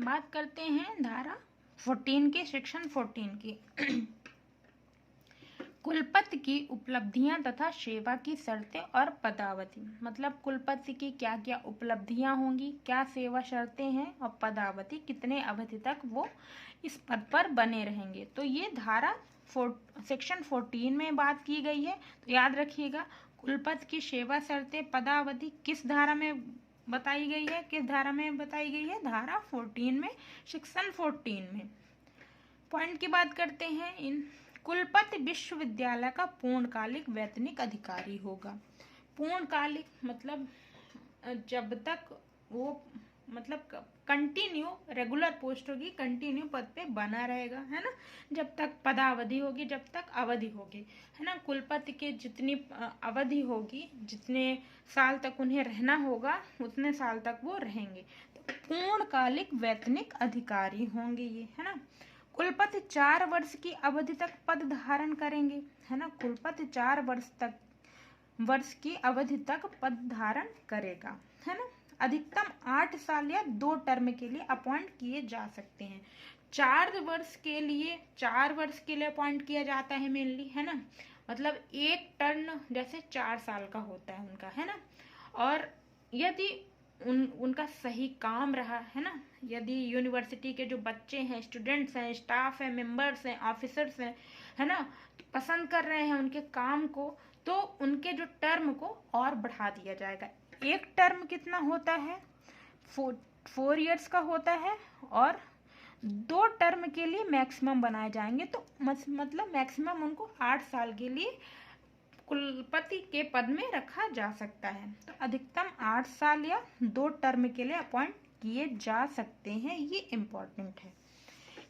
बात करते हैं धारा 14 की, सेक्शन 14 की। कुलपति की उपलब्धियां तथा सेवा की शर्तें और पदावधि। मतलब कुलपति की क्या क्या उपलब्धियां होंगी, क्या सेवा शर्तें हैं और पदावधि, कितने अवधि तक वो इस पद पर बने रहेंगे। तो ये धारा सेक्शन 14 में बात की गई है। तो याद रखिएगा, कुलपति की सेवा शर्तें पदावधि किस धारा में बताई गई है, किस धारा में बताई गई है, धारा 14 में, सेक्शन 14 में। पॉइंट की बात करते हैं। इन कुलपति विश्वविद्यालय का पूर्णकालिक वैतनिक अधिकारी होगा। पूर्णकालिक मतलब जब तक वो मतलब कंटिन्यू रेगुलर पोस्ट होगी, कंटिन्यू पद पे बना रहेगा, है ना। जब तक पदावधि होगी, जब तक अवधि होगी, है ना। कुलपति के जितनी अवधि होगी, जितने साल तक उन्हें रहना होगा, उतने साल तक वो रहेंगे। तो पूर्णकालिक वैतनिक अधिकारी होंगे ये, है ना। कुलपति 4 वर्ष की अवधि तक पद धारण करेंगे, है ना। कुलपति 4 वर्ष की अवधि तक पद धारण करेगा, है ना। अधिकतम 8 साल या 2 टर्म के लिए अपॉइंट किए जा सकते हैं। 4 वर्ष के लिए अपॉइंट किया जाता है मेनली, है ना। मतलब एक टर्म जैसे 4 साल का होता है उनका, है ना। और यदि उनका सही काम रहा, है ना, यदि यूनिवर्सिटी के जो बच्चे हैं, स्टूडेंट्स हैं, स्टाफ हैं, मेंबर्स हैं, ऑफिसर्स हैं, है ना, पसंद कर रहे हैं उनके काम को, तो उनके जो टर्म को और बढ़ा दिया जाएगा। एक टर्म कितना होता है, 4 इयर्स का होता है, और 2 टर्म के लिए मैक्सिमम बनाए जाएंगे। तो मतलब मैक्सिमम उनको 8 साल के लिए कुलपति के पद में रखा जा सकता है। तो अधिकतम 8 साल या 2 टर्म के लिए अपॉइंट किए जा सकते हैं, ये इम्पोर्टेंट है।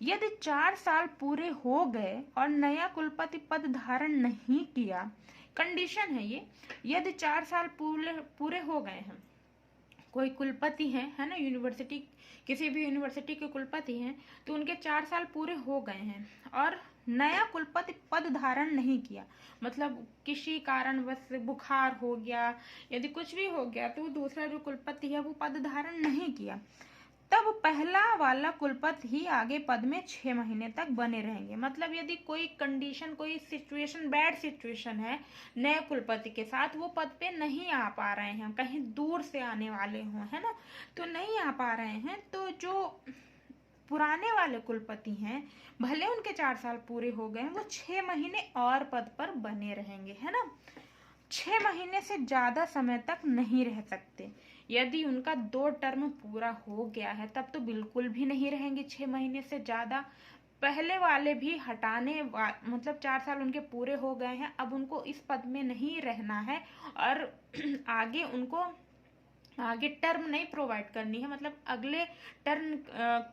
यदि 4 साल पूरे हो गए और नया कुलपति पद धारण नहीं किया, कंडीशन है ये, यदि 4 साल पूरे हो गए हैं, कोई कुलपति है ना, यूनिवर्सिटी, किसी भी यूनिवर्सिटी के कुलपति हैं, तो उनके 4 साल पूरे हो गए हैं और नया कुलपति पद धारण नहीं किया, मतलब किसी कारणवश बुखार हो गया, यदि कुछ भी हो गया, तो दूसरा जो कुलपति है वो पद धारण नहीं किया, तब पहला वाला कुलपति ही आगे पद में 6 महीने तक बने रहेंगे। मतलब यदि कोई कंडीशन, कोई सिचुएशन, बैड सिचुएशन है नए कुलपति के साथ, वो पद पे नहीं आ पा रहे हैं, कहीं दूर से आने वाले हों, है ना, तो नहीं आ पा रहे हैं, तो जो पुराने वाले कुलपति हैं, भले उनके 4 साल पूरे हो गए हैं, वो 6 महीने और पद पर बने रहेंगे, है ना। 6 महीने से ज्यादा समय तक नहीं रह सकते। यदि उनका 2 टर्म पूरा हो गया है, तब तो बिल्कुल भी नहीं रहेंगे 6 महीने से ज्यादा। पहले वाले भी मतलब 4 साल उनके पूरे हो गए हैं, अब उनको इस पद में नहीं रहना है, और आगे टर्म नहीं प्रोवाइड करनी है, मतलब अगले टर्म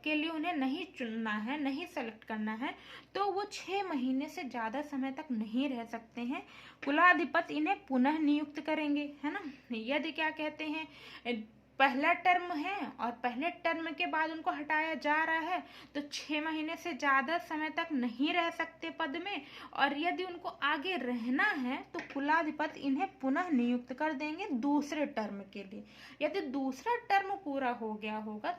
के लिए उन्हें नहीं चुनना है, नहीं सेलेक्ट करना है, तो वो 6 महीने से ज्यादा समय तक नहीं रह सकते हैं। कुलाधिपति इन्हें पुनः नियुक्त करेंगे, है ना। यदि क्या कहते हैं, पहला टर्म है और पहले टर्म के बाद उनको हटाया जा रहा है, तो 6 महीने से ज्यादा समय तक नहीं रह सकते पद में, और यदि उनको आगे रहना है तो कुलाधिपति इन्हें पुनः नियुक्त कर देंगे दूसरे टर्म के लिए। यदि दूसरा टर्म पूरा हो गया होगा,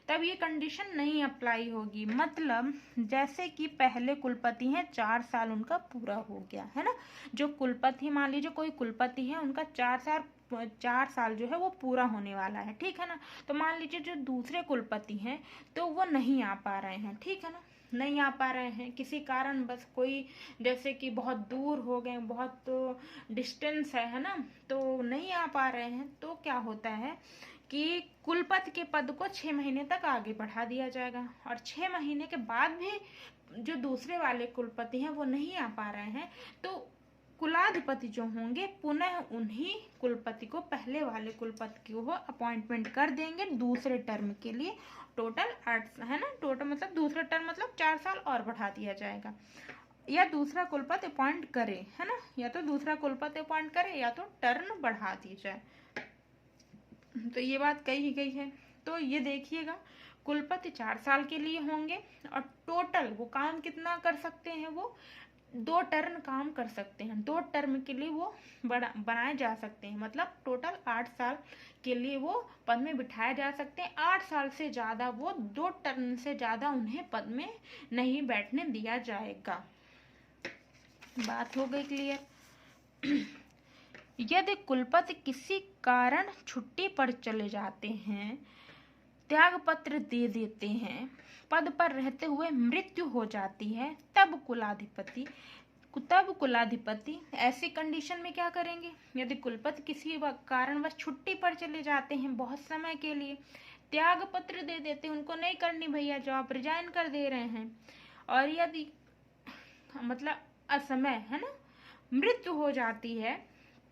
तब ये कंडीशन नहीं अप्लाई होगी। मतलब जैसे कि पहले कुलपति हैं, 4 साल उनका पूरा हो गया, है ना। जो कुलपति, मान लीजिए कोई कुलपति है, उनका 4 साल जो है वो पूरा होने वाला है, ठीक है ना। तो मान लीजिए जो दूसरे कुलपति हैं, तो वो नहीं आ पा रहे हैं, ठीक है ना, नहीं आ पा रहे हैं किसी कारण, बस कोई जैसे कि बहुत दूर हो गए, बहुत डिस्टेंस है ना, तो नहीं आ पा रहे हैं, तो क्या होता है कि कुलपति के पद को 6 महीने तक आगे बढ़ा दिया जाएगा, और 6 महीने के बाद भी जो दूसरे वाले कुलपति हैं वो नहीं आ पा रहे हैं, तो कुलाधिपति जो होंगे पुनः उन्हीं कुलपति को, पहले वाले कुलपति को अपॉइंटमेंट कर देंगे दूसरे टर्म के लिए। टोटल 8, है ना, टोटल मतलब दूसरा टर्म मतलब 4 साल और बढ़ा दिया जाएगा, या दूसरा कुलपति अपॉइंट करे, है ना, या तो दूसरा कुलपति अपॉइंट करे या तो टर्म बढ़ा दी जाए। तो ये बात कही गई है। तो ये देखिएगा, कुलपति 4 साल के लिए होंगे, और टोटल वो काम कितना कर सकते हैं, वो 2 टर्म काम कर सकते हैं, 2 टर्म के लिए वो बनाए जा सकते हैं, मतलब टोटल 8 साल के लिए वो पद में बिठाए जा सकते हैं। 8 साल से ज़्यादा वो 2 टर्म से ज़्यादा उन्हें पद में नहीं बैठने दिया जाएगा। बात हो गई क्लियर। यदि कुलपति किसी कारण छुट्टी पर चले जाते हैं, त्याग पत्र दे देते हैं, पद पर रहते हुए मृत्यु हो जाती है, तब कुलाधिपति ऐसी कंडीशन में क्या करेंगे? यदि कुलपति किसी कारणवश छुट्टी पर चले जाते हैं बहुत समय के लिए, त्याग पत्र दे देते हैं, उनको नहीं करनी भैया जॉब, रिजाइन कर दे रहे हैं, और यदि मतलब असमय है ना मृत्यु हो जाती है,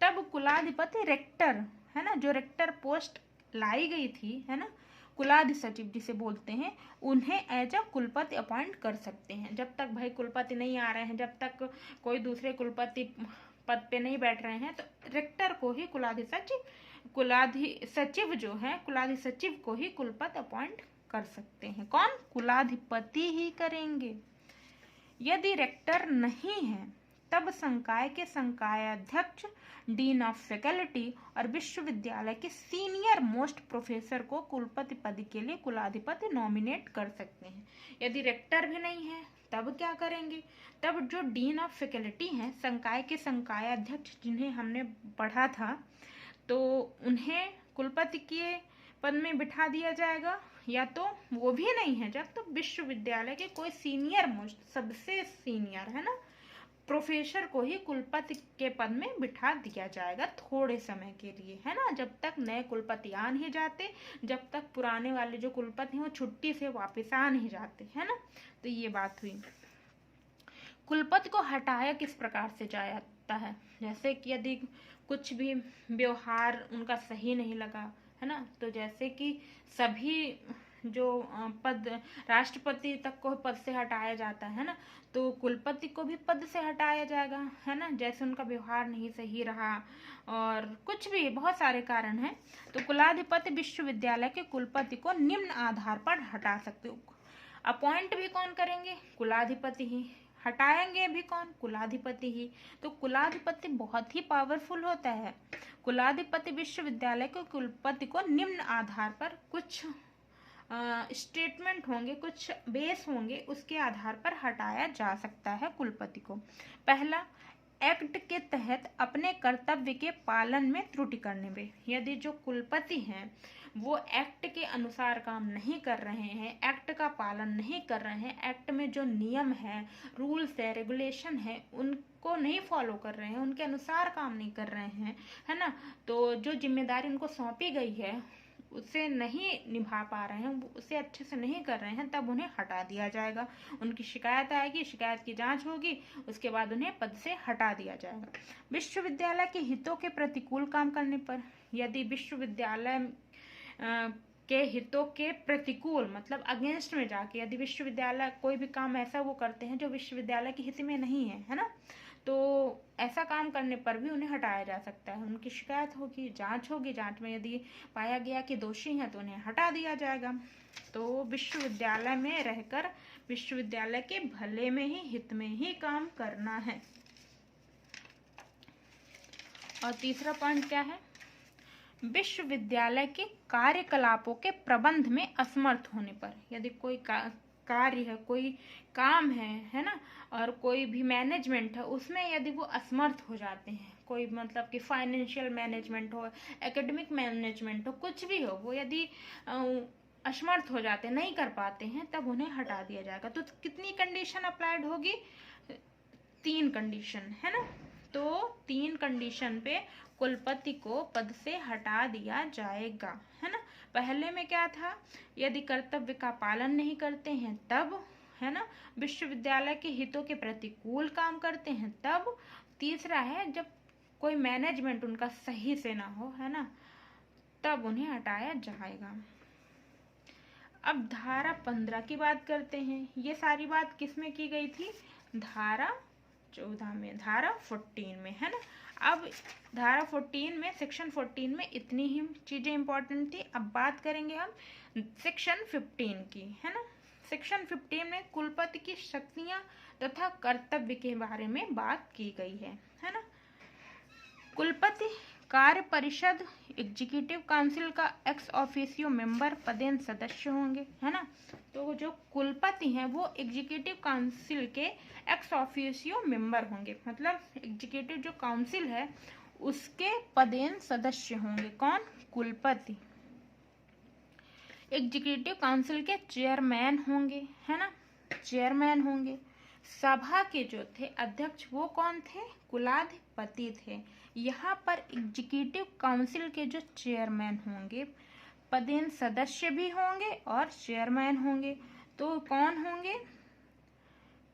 तब कुलाधिपति रेक्टर है ना, जो रेक्टर पोस्ट लाई गई थी है ना, कुलाधि सचिव जिसे बोलते हैं, उन्हें एज अ कुलपति अपॉइंट कर सकते हैं। जब तक भाई कुलपति नहीं आ रहे हैं, जब तक कोई दूसरे कुलपति पद पे नहीं बैठ रहे हैं, तो रेक्टर को ही कुलाधि सचिव को ही कुलपति अपॉइंट कर सकते हैं। कौन? कुलाधिपति ही करेंगे। यदि रेक्टर नहीं है, तब संकाय के संकायाध्यक्ष, डीन ऑफ फैकल्टी और विश्वविद्यालय के सीनियर मोस्ट प्रोफेसर को कुलपति पद के लिए कुलाधिपति नॉमिनेट कर सकते हैं। यदि रेक्टर भी नहीं है तब क्या करेंगे? तब जो डीन ऑफ फैकल्टी हैं, संकाय के संकायाध्यक्ष जिन्हें हमने पढ़ा था, तो उन्हें कुलपति के पद में बिठा दिया जाएगा, या तो वो भी नहीं है जब, तो विश्वविद्यालय के कोई सीनियर मोस्ट, सबसे सीनियर है ना प्रोफेसर को ही कुलपति के पद में बिठा दिया जाएगा थोड़े समय के लिए, है ना, जब तक नए कुलपति आ नहीं जाते, जब तक पुराने वाले जो कुलपति हैं वो छुट्टी से वापस आ नहीं जाते, है ना। तो ये बात हुई। कुलपति को हटाया किस प्रकार से जाता है? जैसे कि यदि कुछ भी व्यवहार उनका सही नहीं लगा, है ना, तो जैसे कि सभी जो पद राष्ट्रपति तक को पद से हटाया जाता है ना, तो कुलपति को भी पद से हटाया जाएगा, है ना, जैसे उनका व्यवहार नहीं सही रहा और कुछ भी बहुत सारे कारण हैं। तो कुलाधिपति विश्वविद्यालय के कुलपति को निम्न आधार पर हटा सकते हो। अपॉइंट भी कौन करेंगे? कुलाधिपति ही। हटाएंगे भी कौन? कुलाधिपति ही। तो कुलाधिपति बहुत ही पावरफुल होता है। कुलाधिपति विश्वविद्यालय के कुलपति को निम्न आधार पर कुछ स्टेटमेंट होंगे, कुछ बेस होंगे, उसके आधार पर हटाया जा सकता है कुलपति को। पहला, एक्ट के तहत अपने कर्तव्य के पालन में त्रुटि करने में। यदि जो कुलपति हैं वो एक्ट के अनुसार काम नहीं कर रहे हैं, एक्ट का पालन नहीं कर रहे हैं, एक्ट में जो नियम है, रूल्स है, रेगुलेशन है, उनको नहीं फॉलो कर रहे हैं, उनके अनुसार काम नहीं कर रहे हैं, है ना, तो जो जिम्मेदारी उनको सौंपी गई है उसे नहीं निभा पा रहे हैं, उसे अच्छे से नहीं कर रहे हैं, तब उन्हें हटा दिया जाएगा। उनकी शिकायत आएगी, शिकायत की जांच होगी, उसके बाद उन्हें पद से हटा दिया जाएगा। विश्वविद्यालय के हितों के प्रतिकूल काम करने पर, यदि विश्वविद्यालय के हितों के प्रतिकूल मतलब अगेंस्ट में जाके यदि विश्वविद्यालय कोई भी काम ऐसा वो करते हैं जो विश्वविद्यालय के हित में नहीं है ना, तो ऐसा काम करने पर भी उन्हें हटाया जा सकता है। उनकी शिकायत होगी, जांच होगी, जांच में यदि पाया गया कि दोषी हैं तो उन्हें हटा दिया जाएगा। तो विश्वविद्यालय में रहकर विश्वविद्यालय के भले में ही, हित में ही काम करना है। और तीसरा पॉइंट क्या है? विश्वविद्यालय के कार्यकलापों के प्रबंध में असमर्थ होने पर, यदि कोई कार्य है, कोई काम है ना, और कोई भी मैनेजमेंट है उसमें यदि वो असमर्थ हो जाते हैं, कोई मतलब कि फाइनेंशियल मैनेजमेंट हो, एकेडमिक मैनेजमेंट हो, कुछ भी हो, वो यदि असमर्थ हो जाते, नहीं कर पाते हैं, तब उन्हें हटा दिया जाएगा। तो कितनी कंडीशन अप्लाइड होगी? 3 कंडीशन, है ना। तो 3 कंडीशन पे कुलपति को पद से हटा दिया जाएगा, है ना। पहले में क्या था? यदि कर्तव्य का पालन नहीं करते हैं तब, है ना, विश्वविद्यालय के हितों के प्रतिकूल काम करते हैं तब। तीसरा है जब कोई मैनेजमेंट उनका सही से ना हो, है ना, तब उन्हें हटाया जाएगा। अब धारा 15 की बात करते हैं। ये सारी बात किस में की गई थी? धारा 14 में, धारा 14 में, है ना। अब धारा 14 में, सेक्शन 14 में इतनी ही चीजें इंपॉर्टेंट थी। अब बात करेंगे हम सेक्शन 15 की, है ना। सेक्शन 15 में कुलपति की शक्तियां तथा कर्तव्य के बारे में बात की गई है ना। कुलपति कार्य परिषद एग्जीक्यूटिव काउंसिल का एक्स ऑफिशियो मेंबर पदेन सदस्य होंगे, है ना। तो जो कुलपति हैं वो एग्जीक्यूटिव काउंसिल के एक्स ऑफिशियो मेंबर होंगे, मतलब एग्जीक्यूटिव जो काउंसिल है उसके पदेन सदस्य होंगे। कौन? कुलपति। एग्जीक्यूटिव काउंसिल के चेयरमैन होंगे, है ना, चेयरमैन होंगे। सभा के जो थे अध्यक्ष वो कौन थे? कुलाधिपति थे। यहाँ पर एग्जीक्यूटिव काउंसिल के जो चेयरमैन होंगे पदेन सदस्य भी होंगे और चेयरमैन होंगे। तो कौन होंगे?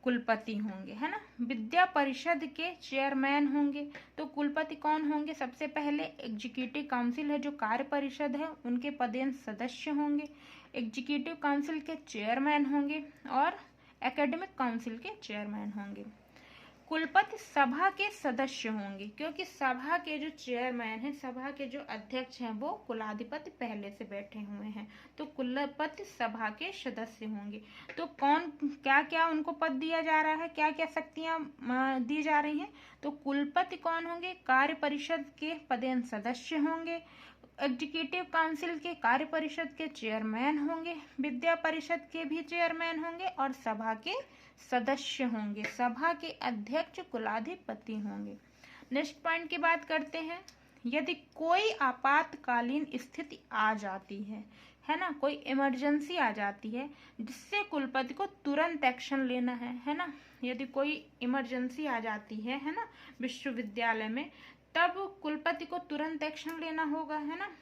कुलपति होंगे, है ना। विद्या परिषद के चेयरमैन होंगे। तो कुलपति कौन होंगे? सबसे पहले एग्जीक्यूटिव काउंसिल है जो कार्य परिषद है उनके पदेन सदस्य होंगे, एग्जीक्यूटिव काउंसिल के चेयरमैन होंगे और एकेडमिक काउंसिल के चेयरमैन होंगे। कुलपति सभा के सदस्य होंगे, क्योंकि सभा के जो चेयरमैन हैं, सभा के जो अध्यक्ष हैं वो कुलाधिपति पहले से बैठे हुए हैं, तो कुलपति सभा के सदस्य होंगे। तो कौन क्या क्या उनको पद दिया जा रहा है, क्या क्या शक्तियां दी जा रही हैं? तो कुलपति कौन होंगे? कार्य परिषद के पदेन सदस्य होंगे, एग्जीक्यूटिव काउंसिल के कार्य परिषद के चेयरमैन होंगे, विद्या परिषद के भी चेयरमैन होंगे और सभा के सदस्य होंगे। सभा के अध्यक्ष कुलाधिपति होंगे। नेक्स्ट पॉइंट की बात करते हैं। यदि कोई आपातकालीन स्थिति आ जाती है ना, कोई इमरजेंसी आ जाती है जिससे कुलपति को तुरंत एक्शन लेना है ना, यदि कोई इमरजेंसी आ जाती है ना विश्वविद्यालय में, तब कुलपति को तुरंत एक्शन लेना होगा, है ना।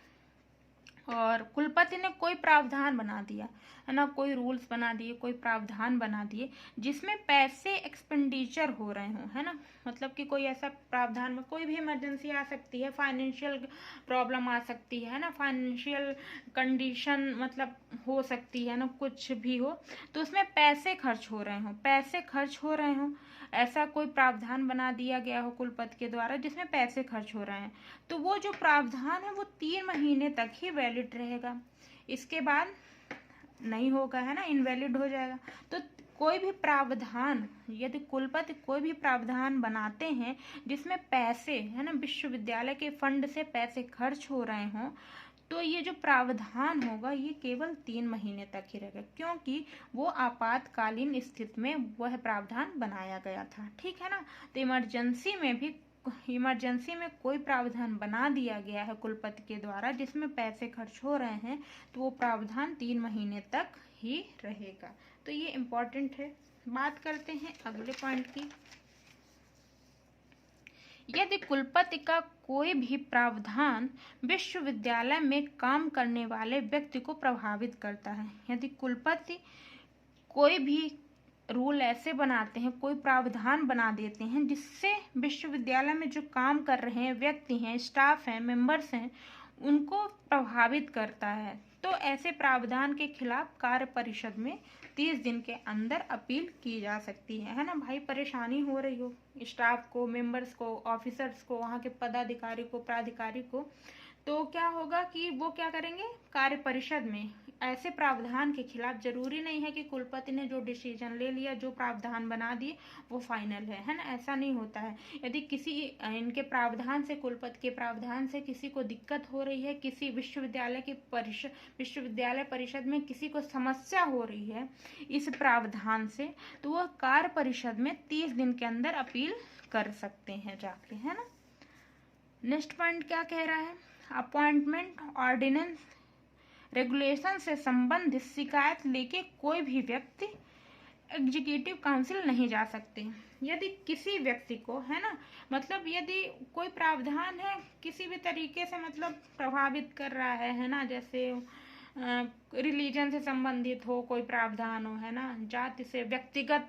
और कुलपति ने कोई प्रावधान बना दिया, है ना, कोई रूल्स बना दिए, कोई प्रावधान बना दिए जिसमें पैसे एक्सपेंडिचर हो रहे हों, है ना, मतलब कि कोई ऐसा प्रावधान में कोई भी इमरजेंसी आ सकती है, फाइनेंशियल प्रॉब्लम आ सकती है ना, फाइनेंशियल कंडीशन मतलब हो सकती है ना, कुछ भी हो, तो उसमें पैसे खर्च हो रहे हों, ऐसा कोई प्रावधान बना दिया गया हो कुलपति के द्वारा जिसमें पैसे खर्च हो रहे हैं, तो वो जो प्रावधान है वो 3 महीने तक ही वैलिड रहेगा, इसके बाद नहीं होगा, है ना, इनवैलिड हो जाएगा। तो कोई भी प्रावधान, यदि कुलपति कोई भी प्रावधान बनाते हैं जिसमें पैसे, है ना, विश्वविद्यालय के फंड से पैसे खर्च हो रहे हों, तो ये जो प्रावधान होगा ये केवल 3 महीने तक ही रहेगा, क्योंकि वो आपातकालीन स्थिति में वह प्रावधान बनाया गया था, ठीक है ना। तो इमरजेंसी में कोई प्रावधान बना दिया गया है कुलपति के द्वारा जिसमें पैसे खर्च हो रहे हैं, तो वो प्रावधान 3 महीने तक ही रहेगा। तो ये इम्पोर्टेंट है। बात करते हैं अगले पॉइंट की। यदि कुलपति का कोई भी प्रावधान विश्वविद्यालय में काम करने वाले व्यक्ति को प्रभावित करता है, यदि कुलपति कोई भी रूल ऐसे बनाते हैं, कोई प्रावधान बना देते हैं जिससे विश्वविद्यालय में जो काम कर रहे हैं व्यक्ति हैं, स्टाफ हैं, मेंबर्स हैं, उनको प्रभावित करता है, तो ऐसे प्रावधान के खिलाफ कार्य परिषद में 30 दिन के अंदर अपील की जा सकती है ना। भाई परेशानी हो रही हो स्टाफ को, मेंबर्स को, ऑफिसर्स को, वहाँ के पदाधिकारी को, प्राधिकारी को, तो क्या होगा कि वो क्या करेंगे, कार्य परिषद में ऐसे प्रावधान के खिलाफ, जरूरी नहीं है कि कुलपति ने जो डिसीजन ले लिया, जो प्रावधान बना दिए वो फाइनल है ना, ऐसा नहीं होता है। यदि किसी इनके प्रावधान से, कुलपति के प्रावधान से किसी को दिक्कत हो रही है, किसी विश्वविद्यालय परिषद में किसी को समस्या हो रही है इस प्रावधान से, तो वह कार्य परिषद में 30 दिन के अंदर अपील कर सकते हैं जाके, है ना। नेक्स्ट पॉइंट क्या कह रहा है? अपॉइंटमेंट ऑर्डिनेंस रेगुलेशन से संबंधित शिकायत लेके कोई भी व्यक्ति एग्जीक्यूटिव काउंसिल नहीं जा सकते। यदि किसी व्यक्ति को, है ना, मतलब यदि कोई प्रावधान है किसी भी तरीके से मतलब प्रभावित कर रहा है ना, जैसे रिलीजन से संबंधित हो कोई प्रावधान हो, है ना, जाति से, व्यक्तिगत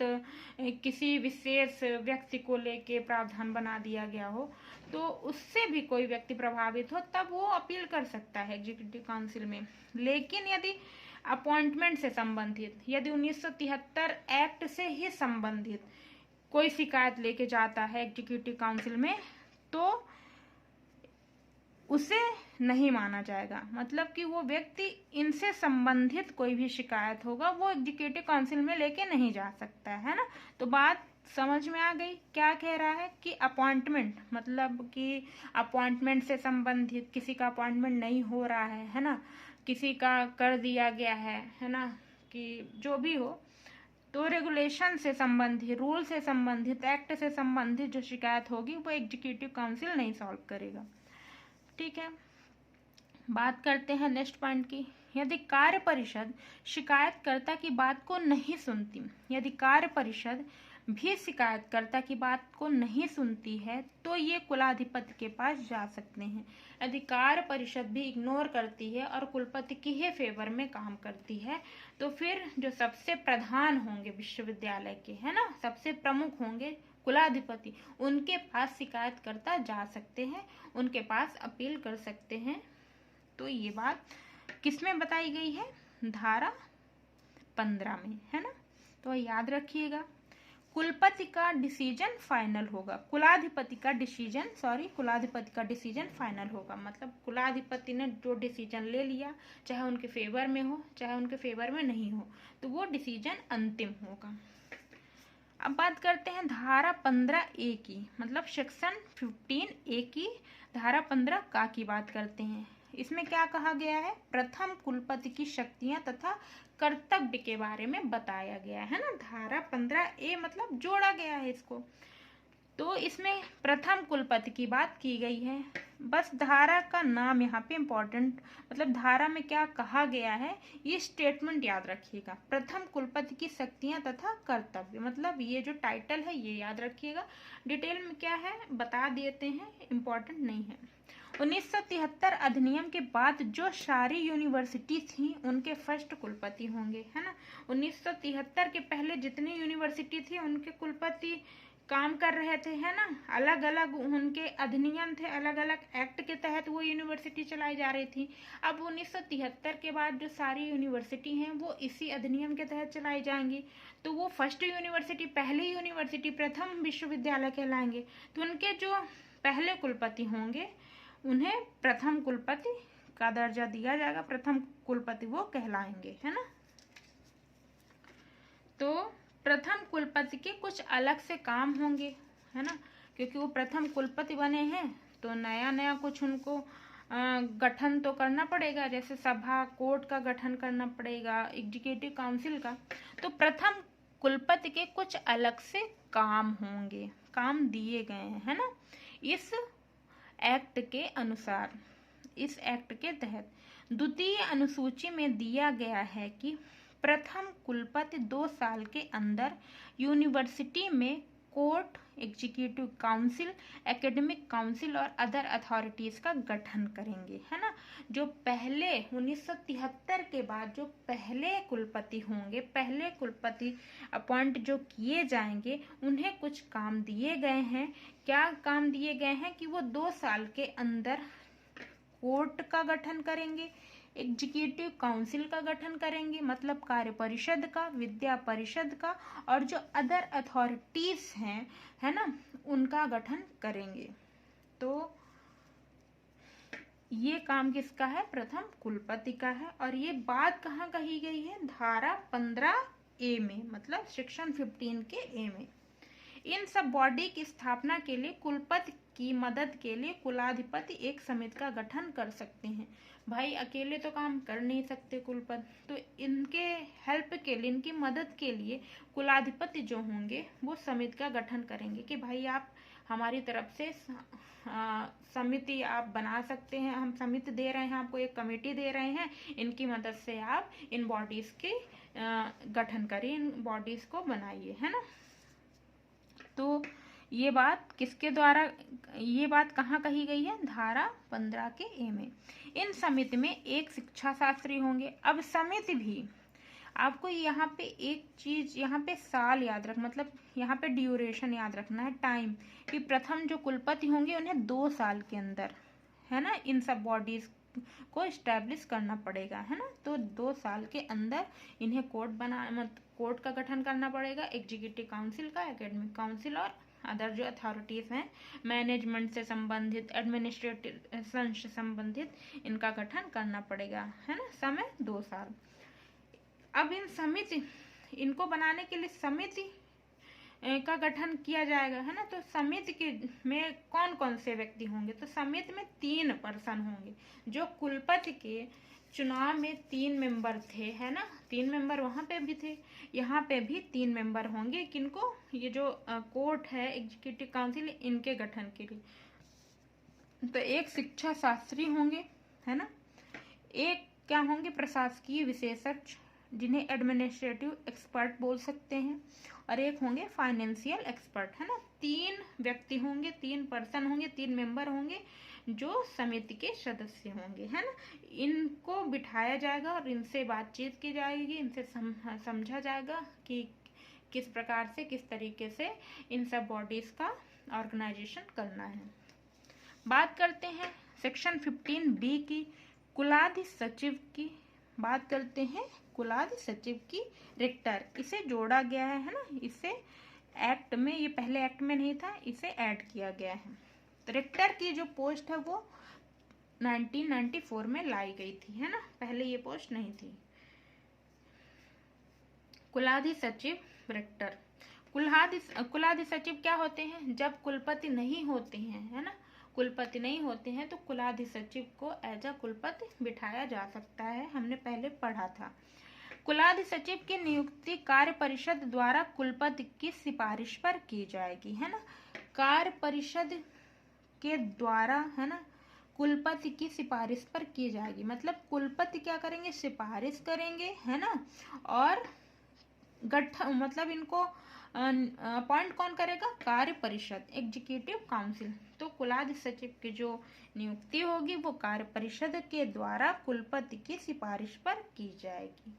किसी विशेष व्यक्ति को लेके प्रावधान बना दिया गया हो, तो उससे भी कोई व्यक्ति प्रभावित हो तब वो अपील कर सकता है एग्जीक्यूटिव काउंसिल में। लेकिन यदि अपॉइंटमेंट से संबंधित, यदि 1973 एक्ट से ही संबंधित कोई शिकायत लेके जाता है एग्जीक्यूटिव काउंसिल में, तो उसे नहीं माना जाएगा। मतलब कि वो व्यक्ति इनसे संबंधित कोई भी शिकायत होगा वो एग्जीक्यूटिव काउंसिल में लेके नहीं जा सकता है ना। तो बात समझ में आ गई। क्या कह रहा है कि अपॉइंटमेंट, मतलब कि अपॉइंटमेंट से संबंधित किसी का अपॉइंटमेंट नहीं हो रहा है ना, किसी का कर दिया गया है ना, कि जो भी हो, तो रेगुलेशन से संबंधित, रूल से संबंधित, एक्ट से संबंधित जो शिकायत होगी वो एग्जीक्यूटिव काउंसिल नहीं सॉल्व करेगा। ठीक है, बात करते हैं नेक्स्ट पॉइंट की। यदि कार्य परिषद शिकायतकर्ता की बात को नहीं सुनती, यदि कार्य परिषद भी शिकायतकर्ता की बात को नहीं सुनती है तो ये कुलाधिपति के पास जा सकते हैं। यदि कार्य परिषद भी इग्नोर करती है और कुलपति की ही फेवर में काम करती है तो फिर जो सबसे प्रधान होंगे विश्वविद्यालय के, है ना, सबसे प्रमुख होंगे कुलाधिपति, उनके पास शिकायतकर्ता जा सकते हैं, उनके पास अपील कर सकते हैं। तो ये बात किसमें बताई गई है? धारा 15 में, है ना। तो याद रखिएगा, कुलपति का डिसीजन फाइनल होगा, कुलाधिपति का डिसीजन फाइनल होगा। मतलब कुलाधिपति ने जो डिसीजन ले लिया, चाहे उनके फेवर में हो चाहे उनके फेवर में नहीं हो, तो वो डिसीजन अंतिम होगा। अब बात करते हैं धारा 15A की, मतलब सेक्शन 15A की धारा 15 का की बात करते हैं। इसमें क्या कहा गया है? प्रथम कुलपति की शक्तियां तथा कर्तव्य के बारे में बताया गया है ना। धारा 15A मतलब जोड़ा गया है इसको। तो इसमें प्रथम कुलपति की बात की गई है। बस धारा का नाम यहाँ पे इम्पोर्टेंट, मतलब धारा में क्या कहा गया है ये स्टेटमेंट याद रखिएगा। प्रथम कुलपति की शक्तियां तथा कर्तव्य, मतलब ये जो टाइटल है ये याद रखिएगा। डिटेल में क्या है बता देते हैं, इम्पोर्टेंट नहीं है। 1973 अधिनियम के बाद जो सारी यूनिवर्सिटी थी उनके फर्स्ट कुलपति होंगे, है ना। 1973 के पहले जितनी यूनिवर्सिटी थी उनके कुलपति काम कर रहे थे, है ना। अलग अलग उनके अधिनियम थे, अलग अलग एक्ट के तहत वो यूनिवर्सिटी चलाई जा रही थी। अब 1973 के बाद जो सारी यूनिवर्सिटी हैं वो इसी अधिनियम के तहत चलाई जाएंगी। तो वो फर्स्ट यूनिवर्सिटी, पहली यूनिवर्सिटी, प्रथम विश्वविद्यालय कहलाएंगे। तो उनके जो पहले कुलपति होंगे उन्हें प्रथम कुलपति का दर्जा दिया जाएगा, प्रथम कुलपति वो कहलाएंगे, है ना। तो प्रथम कुलपति के कुछ अलग से काम होंगे, है ना, क्योंकि वो प्रथम कुलपति बने हैं तो नया नया कुछ उनको गठन तो करना पड़ेगा, जैसे सभा, कोर्ट का गठन करना पड़ेगा, एग्जीक्यूटिव काउंसिल का। तो प्रथम कुलपति के कुछ अलग से काम होंगे, काम दिए गए हैं, है ना। इस एक्ट के अनुसार, इस एक्ट के तहत द्वितीय अनुसूची में दिया गया है कि प्रथम कुलपति 2 साल के अंदर यूनिवर्सिटी में court, executive council, academic council और अदर अथॉरिटीज का गठन करेंगे, है ना। जो पहले 1973 के बाद जो पहले कुलपति होंगे, पहले कुलपति अपॉइंट जो किए जाएंगे, उन्हें कुछ काम दिए गए हैं। क्या काम दिए गए हैं? कि वो 2 साल के अंदर कोर्ट का गठन करेंगे, एग्जीक्यूटिव काउंसिल का गठन करेंगे, मतलब कार्य परिषद का, विद्या परिषद का, और जो अदर अथॉरिटीज हैं, है ना, उनका गठन करेंगे। तो ये काम किसका है? प्रथम कुलपति का है। और ये बात कहाँ कही गई है? धारा 15A में, मतलब सेक्शन 15 के ए में। इन सब बॉडी की स्थापना के लिए कुलपति की मदद के लिए कुलाधिपति एक समिति का गठन कर सकते हैं। भाई अकेले तो काम कर नहीं सकते कुलपति, तो इनके हेल्प के लिए, इनकी मदद के लिए कुलाधिपति जो होंगे वो समिति का गठन करेंगे कि भाई आप हमारी तरफ से समिति आप बना सकते हैं, हम समिति दे रहे हैं आपको, एक कमेटी दे रहे हैं, इनकी मदद से आप इन बॉडीज के गठन करिए, इन बॉडीज को बनाइए, है ना। तो ये बात किसके द्वारा, ये बात कहाँ कही गई है? धारा 15 के ए में। इन समिति में एक शिक्षा शास्त्री होंगे। अब समिति भी, आपको यहाँ पे एक चीज, यहाँ पे साल याद रख, मतलब यहाँ पे ड्यूरेशन याद रखना है, टाइम, कि प्रथम जो कुलपति होंगे उन्हें 2 साल के अंदर, है ना, इन सब बॉडीज को इस्टेब्लिश करना पड़ेगा, है ना। तो 2 साल के अंदर इन्हें कोर्ट का गठन करना पड़ेगा, एग्जीक्यूटिव काउंसिल का, एकेडमिक काउंसिल और अदर जो अथॉरिटीज हैं मैनेजमेंट से संबंधित, एडमिनिस्ट्रेशन से संबंधित, इनका गठन करना पड़ेगा, है ना। समय 2 साल। अब इन समिति, इनको बनाने के लिए समिति का गठन किया जाएगा, है ना। तो समिति के में कौन कौन से व्यक्ति होंगे, तो समिति में 3 पर्सन होंगे। जो कुलपति के चुनाव में 3 मेंबर थे, है ना, 3 मेंबर वहाँ पे भी थे, यहाँ पे भी 3 मेंबर होंगे। किनको, ये जो कोर्ट है, एग्जीक्यूटिव काउंसिल, इनके गठन के लिए। तो एक शिक्षा शास्त्री होंगे, है ना, एक क्या होंगे, प्रशासकीय विशेषज्ञ जिन्हें एडमिनिस्ट्रेटिव एक्सपर्ट बोल सकते हैं, और एक होंगे फाइनेंशियल एक्सपर्ट, है ना। 3 व्यक्ति होंगे, 3 पर्सन होंगे, 3 मेंबर होंगे जो समिति के सदस्य होंगे, है ना। इनको बिठाया जाएगा और इनसे बातचीत की जाएगी, इनसे समझा जाएगा कि किस प्रकार से, किस तरीके से इन सब बॉडीज का ऑर्गेनाइजेशन करना है। बात करते हैं सेक्शन 15B की, कुलाधि सचिव की बात करते हैं। कुलाधि सचिव की रेक्टर, इसे जोड़ा गया है ना, इसे एक्ट में, ये पहले एक्ट में नहीं था, इसे ऐड किया गया है। तो रेक्टर की जो पोस्ट है वो 1994 में लाई गई थी, है ना, पहले ये पोस्ट नहीं थी। कुलाधि सचिव, रेक्टर। कुलाधि सचिव क्या होते हैं, जब कुलपति नहीं होते हैं, है ना, कुलपति नहीं होते हैं तो कुलाधि सचिव को एज अ कुलपति बिठाया जा सकता है, हमने पहले पढ़ा था। कुलाधि सचिव की नियुक्ति कार्य परिषद द्वारा कुलपति की सिफारिश पर की जाएगी, है ना। कार्य परिषद के द्वारा, है ना, कुलपति की सिफारिश पर की जाएगी। मतलब कुलपति क्या करेंगे, सिफारिश करेंगे, है ना, और गठन, मतलब इनको अपॉइंट कौन करेगा, कार्य परिषद, एग्जीक्यूटिव काउंसिल। तो कुलाधि सचिव की जो नियुक्ति होगी वो कार्य परिषद के द्वारा कुलपति की सिफारिश पर की जाएगी।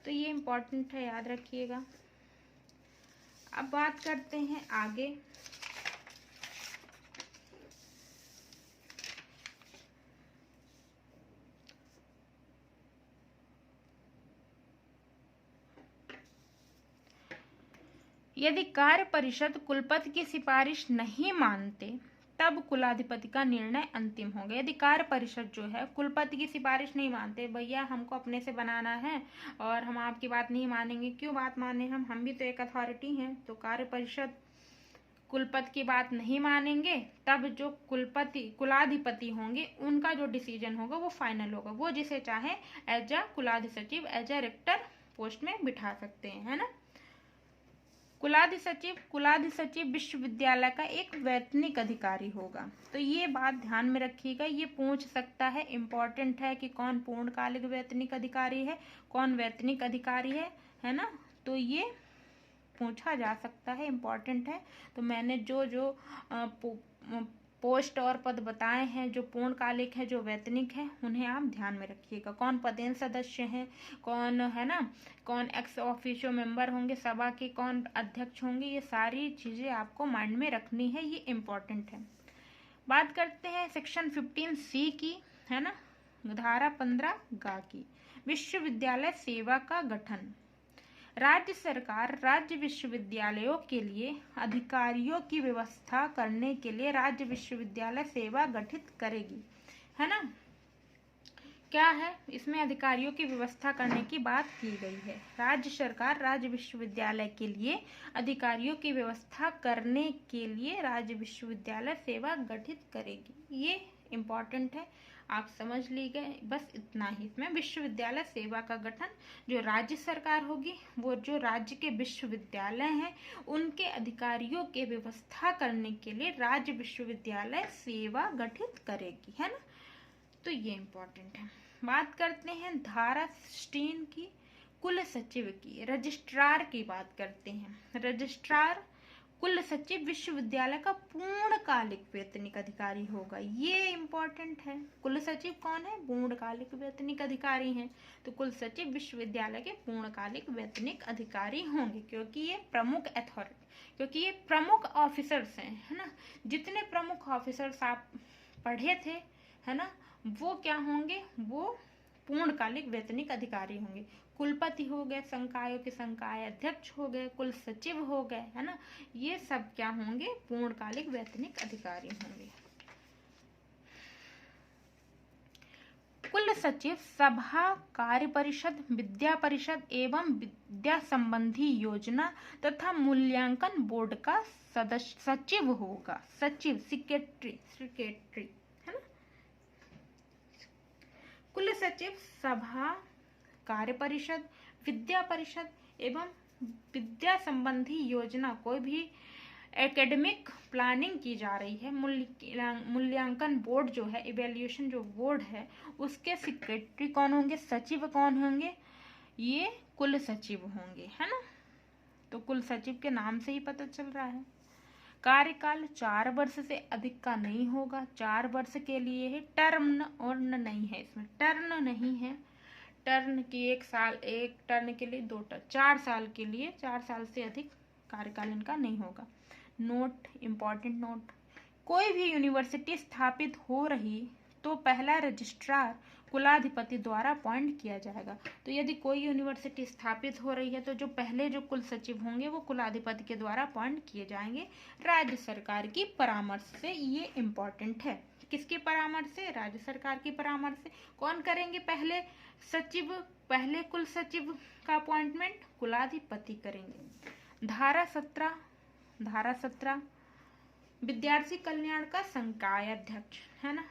तो ये इम्पोर्टेंट है, याद रखिएगा। अब बात करते हैं आगे। यदि कार्य परिषद कुलपति की सिफारिश नहीं मानते तब कुलाधिपति का निर्णय अंतिम होगा। यदि कार्य परिषद जो है कुलपति की सिफारिश नहीं मानते, भैया हमको अपने से बनाना है और हम आपकी बात नहीं मानेंगे, क्यों बात माने, हम भी तो एक अथॉरिटी हैं। तो कार्य परिषद कुलपति की बात नहीं मानेंगे, तब जो कुलाधिपति होंगे उनका जो डिसीजन होगा वो फाइनल होगा। वो जिसे चाहे एज अ कुलाधि सचिव, एज अ रेक्टर पोस्ट में बिठा सकते हैं, है ना। कुलाधि सचिव विश्वविद्यालय का एक वैतनिक अधिकारी होगा। तो ये बात ध्यान में रखिएगा, ये पूछ सकता है, इम्पोर्टेंट है कि कौन पूर्णकालिक वैतनिक अधिकारी है, कौन वैतनिक अधिकारी है ना। तो ये पूछा जा सकता है, इम्पोर्टेंट है। तो मैंने जो पोस्ट और पद बताए हैं, जो पूर्णकालिक है, जो वैतनिक है, उन्हें आप ध्यान में रखिएगा। कौन पदेन सदस्य हैं, कौन, है ना, कौन एक्स ऑफिशियो मेंबर होंगे सभा के, कौन अध्यक्ष होंगे, ये सारी चीज़ें आपको माइंड में रखनी है, ये इम्पोर्टेंट है। बात करते हैं सेक्शन 15C की, है ना, धारा 15G की, विश्वविद्यालय सेवा का गठन। राज्य सरकार राज्य विश्वविद्यालयों के लिए अधिकारियों की व्यवस्था करने के लिए राज्य विश्वविद्यालय सेवा गठित करेगी, है ना। क्या है, इसमें अधिकारियों की व्यवस्था करने की बात की गई है। राज्य सरकार राज्य विश्वविद्यालय के लिए अधिकारियों की व्यवस्था करने के लिए राज्य विश्वविद्यालय सेवा गठित करेगी। ये इम्पोर्टेंट है, आप समझ ली गए, बस इतना ही। इसमें विश्वविद्यालय सेवा का गठन, जो राज्य सरकार होगी वो जो राज्य के विश्वविद्यालय हैं उनके अधिकारियों के व्यवस्था करने के लिए राज्य विश्वविद्यालय सेवा गठित करेगी, है ना। तो ये इम्पोर्टेंट है। बात करते हैं धारा 16 की, कुल सचिव की, रजिस्ट्रार की बात करते हैं। रजिस्ट्रार कुल सचिव विश्वविद्यालय का पूर्णकालिक वैतनिक अधिकारी होगा, ये इम्पोर्टेंट है। कुल सचिव कौन है, पूर्णकालिक वैतनिक अधिकारी हैं। तो कुल सचिव विश्वविद्यालय के पूर्णकालिक वैतनिक अधिकारी होंगे, क्योंकि ये प्रमुख अथॉरिटी, क्योंकि ये प्रमुख ऑफिसर्स हैं, है ना। जितने प्रमुख ऑफिसर्स आप पढ़े थे, है ना, वो क्या होंगे, वो पूर्णकालिक वैतनिक अधिकारी होंगे। कुलपति हो गए, संकायों के संकाय अध्यक्ष हो गए, कुल सचिव हो गए, है ना, ये सब क्या होंगे, पूर्णकालिक वैतनिक अधिकारी होंगे। कुल सचिव सभा, कार्य परिषद, विद्या परिषद एवं विद्या संबंधी योजना तथा मूल्यांकन बोर्ड का सदस्य सचिव होगा। सचिव, सेक्रेटरी, है ना। कुल सचिव सभा, कार्य परिषद, विद्या परिषद एवं विद्या संबंधी योजना, कोई भी एकेडमिक प्लानिंग की जा रही है, मूल्यांकन बोर्ड जो है, इवैल्यूएशन जो बोर्ड है, उसके सेक्रेटरी कौन होंगे, सचिव कौन होंगे, ये कुल सचिव होंगे, है ना। तो कुल सचिव के नाम से ही पता चल रहा है। कार्यकाल 4 वर्ष से अधिक का नहीं होगा, 4 वर्ष के लिए है, टर्म और नहीं है, इसमें टर्न नहीं है, टर्न की 1 साल, एक टर्न के लिए 2 टर्न, 4 साल के लिए, 4 साल से अधिक कार्यकाल इनका नहीं होगा। नोट, इम्पॉर्टेंट नोट, कोई भी यूनिवर्सिटी स्थापित हो रही तो पहला रजिस्ट्रार कुलाधिपति द्वारा अपॉइंट किया जाएगा। तो यदि कोई यूनिवर्सिटी स्थापित हो रही है तो जो पहले जो कुल सचिव होंगे वो कुलाधिपति के द्वारा अपॉइंट किए जाएंगे राज्य सरकार की परामर्श से। ये इम्पोर्टेंट है। किसके परामर्श से? राज्य सरकार की परामर्श से। कौन करेंगे? पहले सचिव, पहले कुल सचिव का अपॉइंटमेंट कुलाधिपति करेंगे। धारा 17 विद्यार्थी कल्याण का संकाय अध्यक्ष, है ना।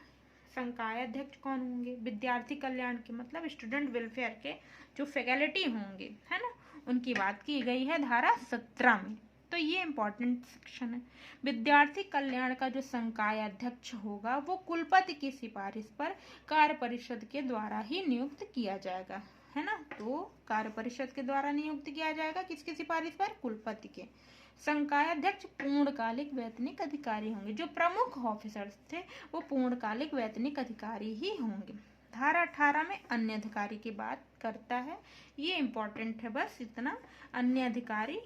संकाय अध्यक्ष कौन होंगे? विद्यार्थी कल्याण के मतलब स्टूडेंट वेलफेयर के जो फैकल्टी होंगे, है ना, उनकी बात की गई है धारा 17 में। तो ये इम्पोर्टेंट सेक्शन है। विद्यार्थी कल्याण का जो संकाय अध्यक्ष होगा वो कुलपति की सिफारिश पर कार्य परिषद के द्वारा ही नियुक्त किया जाएगा, है ना। तो कार्य परिषद के द्वारा नियुक्त किया जाएगा, किसकी सिफारिश पर? कुलपति के। संकाय अध्यक्ष पूर्णकालिक वैतनिक अधिकारी होंगे। जो प्रमुख ऑफिसर्स थे वो पूर्णकालिक वैतनिक अधिकारी ही होंगे। धारा 18 में अन्य अधिकारी की बात करता है। ये इम्पोर्टेंट है, बस इतना। अन्य अधिकारी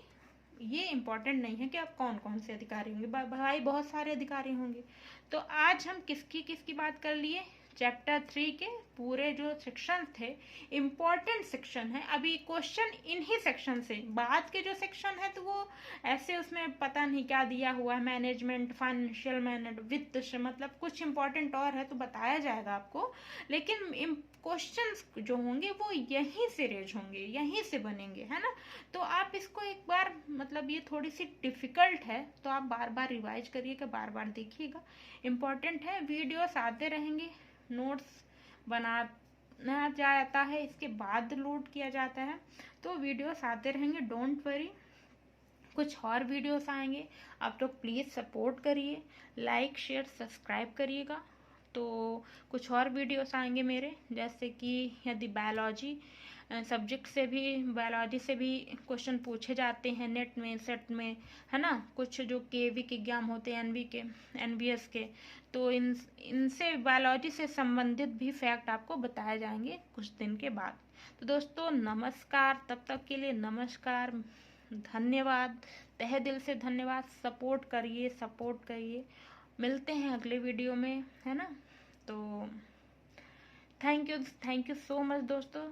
ये इम्पोर्टेंट नहीं है कि आप कौन कौन से अधिकारी होंगे, भाई बहुत सारे अधिकारी होंगे। तो आज हम किसकी बात कर लिए? चैप्टर 3 के पूरे जो सेक्शन थे, इम्पोर्टेंट सेक्शन है। अभी क्वेश्चन इन्हीं सेक्शन से, बाद के जो सेक्शन है तो वो ऐसे उसमें पता नहीं क्या दिया हुआ है, मैनेजमेंट, फाइनेंशियल मैनेजमेंट, वित्त, मतलब कुछ इम्पोर्टेंट और है तो बताया जाएगा आपको। लेकिन क्वेश्चंस जो होंगे वो यहीं से रेज होंगे, यहीं से बनेंगे, है ना। तो आप इसको एक बार, मतलब ये थोड़ी सी डिफिकल्ट है तो आप बार बार रिवाइज करिएगा, बार बार देखिएगा, इम्पोर्टेंट है। वीडियोस आते रहेंगे, नोट्स बनाना जाता है, इसके बाद लोड किया जाता है, तो वीडियोस आते रहेंगे, डोंट वरी। कुछ और वीडियोस आएंगे, आप लोग प्लीज़ सपोर्ट करिए, लाइक शेयर सब्सक्राइब करिएगा। तो कुछ और वीडियोस आएंगे मेरे, जैसे कि यदि बायोलॉजी सब्जेक्ट से भी, बायोलॉजी से भी क्वेश्चन पूछे जाते हैं नेट में, सेट में, है ना, कुछ जो केवी के एग्जाम होते हैं, एनवी के, एनबीएस के, तो इनसे बायोलॉजी से संबंधित भी फैक्ट आपको बताए जाएंगे कुछ दिन के बाद। तो दोस्तों नमस्कार, तब तक के लिए नमस्कार, धन्यवाद, तहे दिल से धन्यवाद। सपोर्ट करिए, मिलते हैं अगले वीडियो में, है ना। तो थैंक यू सो मच दोस्तों।